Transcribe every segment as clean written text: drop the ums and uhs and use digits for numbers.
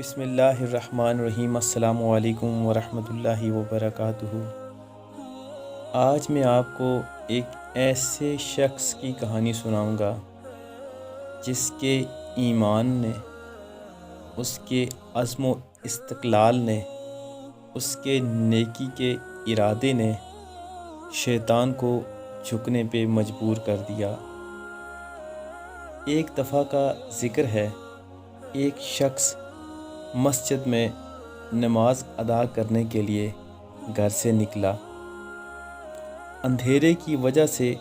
بسم اللہ الرحمن الرحیم۔ السلام علیکم ورحمۃ اللہ وبرکاتہ۔ آج میں آپ کو ایک ایسے شخص کی کہانی سناؤں گا جس کے ایمان نے، اس کے عزم و استقلال نے، اس کے نیکی کے ارادے نے شیطان کو جھکنے پہ مجبور کر دیا۔ ایک دفعہ کا ذکر ہے، ایک شخص مسجد میں نماز ادا کرنے کے لیے گھر سے نکلا۔ اندھیرے کی وجہ سے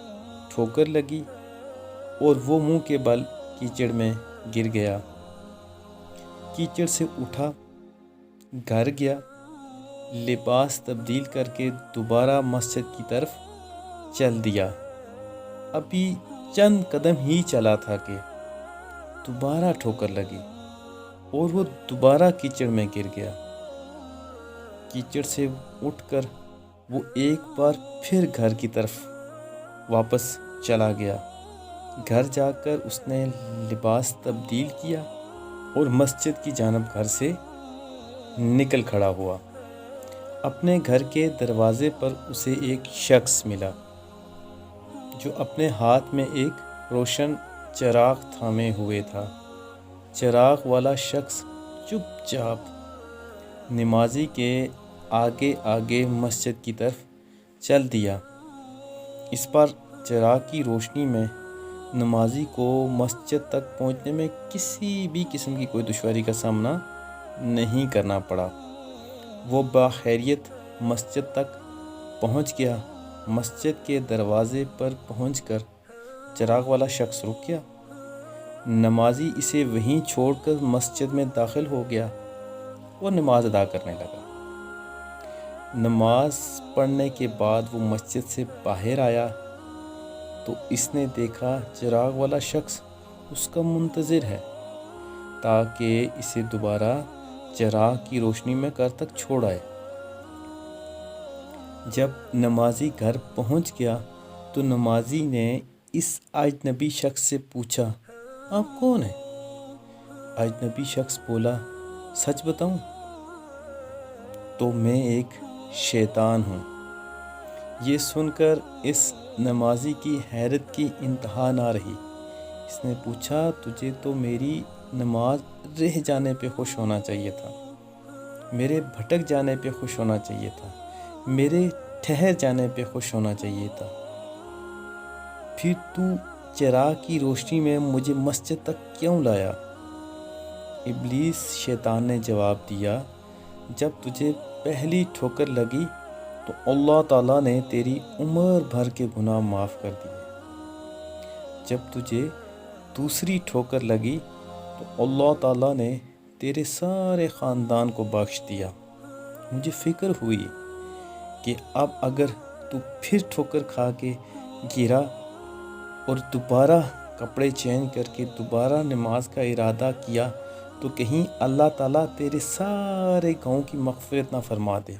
ٹھوکر لگی اور وہ منہ کے بل کیچڑ میں گر گیا۔ کیچڑ سے اٹھا، گھر گیا، لباس تبدیل کر کے دوبارہ مسجد کی طرف چل دیا۔ ابھی چند قدم ہی چلا تھا کہ دوبارہ ٹھوکر لگی اور وہ دوبارہ کیچڑ میں گر گیا۔ کیچڑ سے اٹھ کر وہ ایک بار پھر گھر کی طرف واپس چلا گیا۔ گھر جا کر اس نے لباس تبدیل کیا اور مسجد کی جانب گھر سے نکل کھڑا ہوا۔ اپنے گھر کے دروازے پر اسے ایک شخص ملا جو اپنے ہاتھ میں ایک روشن چراغ تھامے ہوئے تھا۔ چراغ والا شخص چپ چاپ نمازی کے آگے آگے مسجد کی طرف چل دیا۔ اس پر چراغ کی روشنی میں نمازی کو مسجد تک پہنچنے میں کسی بھی قسم کی کوئی دشواری کا سامنا نہیں کرنا پڑا۔ وہ باخیریت مسجد تک پہنچ گیا۔ مسجد کے دروازے پر پہنچ کر چراغ والا شخص رک گیا۔ نمازی اسے وہیں چھوڑ کر مسجد میں داخل ہو گیا اور نماز ادا کرنے لگا۔ نماز پڑھنے کے بعد وہ مسجد سے باہر آیا تو اس نے دیکھا چراغ والا شخص اس کا منتظر ہے تاکہ اسے دوبارہ چراغ کی روشنی میں گھر تک چھوڑ آئے۔ جب نمازی گھر پہنچ گیا تو نمازی نے اس اجنبی شخص سے پوچھا، آپ کون ہیں؟ اجنبی شخص بولا، سچ بتاؤں تو میں ایک شیطان ہوں۔ یہ سن کر اس نمازی کی حیرت کی انتہا نہ رہی۔ اس نے پوچھا، تجھے تو میری نماز رہ جانے پہ خوش ہونا چاہیے تھا، میرے بھٹک جانے پہ خوش ہونا چاہیے تھا، میرے ٹھہر جانے پہ خوش ہونا چاہیے تھا، پھر تو چراغ کی روشنی میں مجھے مسجد تک کیوں لایا؟ ابلیس شیطان نے جواب دیا، جب تجھے پہلی ٹھوکر لگی تو اللہ تعالیٰ نے تیری عمر بھر کے گناہ معاف کر دیے۔ جب تجھے دوسری ٹھوکر لگی تو اللہ تعالیٰ نے تیرے سارے خاندان کو بخش دیا۔ مجھے فکر ہوئی کہ اب اگر تو پھر ٹھوکر کھا کے گرا اور دوبارہ کپڑے چینج کر کے دوبارہ نماز کا ارادہ کیا تو کہیں اللہ تعالیٰ تیرے سارے گناہوں کی مغفرت نہ فرما دے۔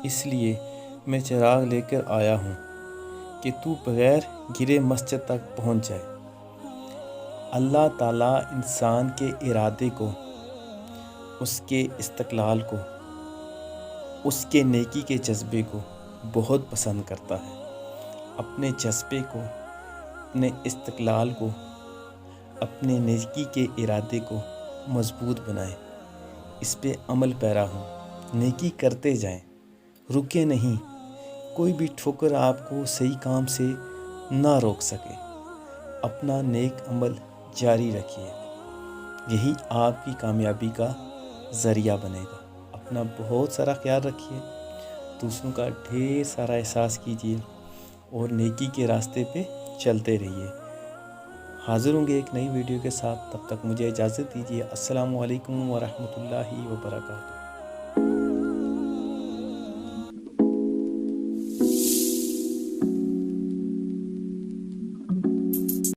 اس لیے میں چراغ لے کر آیا ہوں کہ تو بغیر گرے مسجد تک پہنچ جائے۔ اللہ تعالیٰ انسان کے ارادے کو، اس کے استقلال کو، اس کے نیکی کے جذبے کو بہت پسند کرتا ہے۔ اپنے جذبے کو، اپنے استقلال کو، اپنے نیکی کے ارادے کو مضبوط بنائیں، اس پہ عمل پیرا ہوں، نیکی کرتے جائیں، رکے نہیں۔ کوئی بھی ٹھوکر آپ کو صحیح کام سے نہ روک سکے۔ اپنا نیک عمل جاری رکھیے، یہی آپ کی کامیابی کا ذریعہ بنے گا۔ اپنا بہت سارا خیال رکھیے، دوسروں کا ڈھیر سارا احساس کیجیے اور نیکی کے راستے پہ چلتے رہیے۔ حاضر ہوں گے ایک نئی ویڈیو کے ساتھ، تب تک مجھے اجازت دیجیے۔ السلام علیکم ورحمۃ اللہ وبرکاتہ۔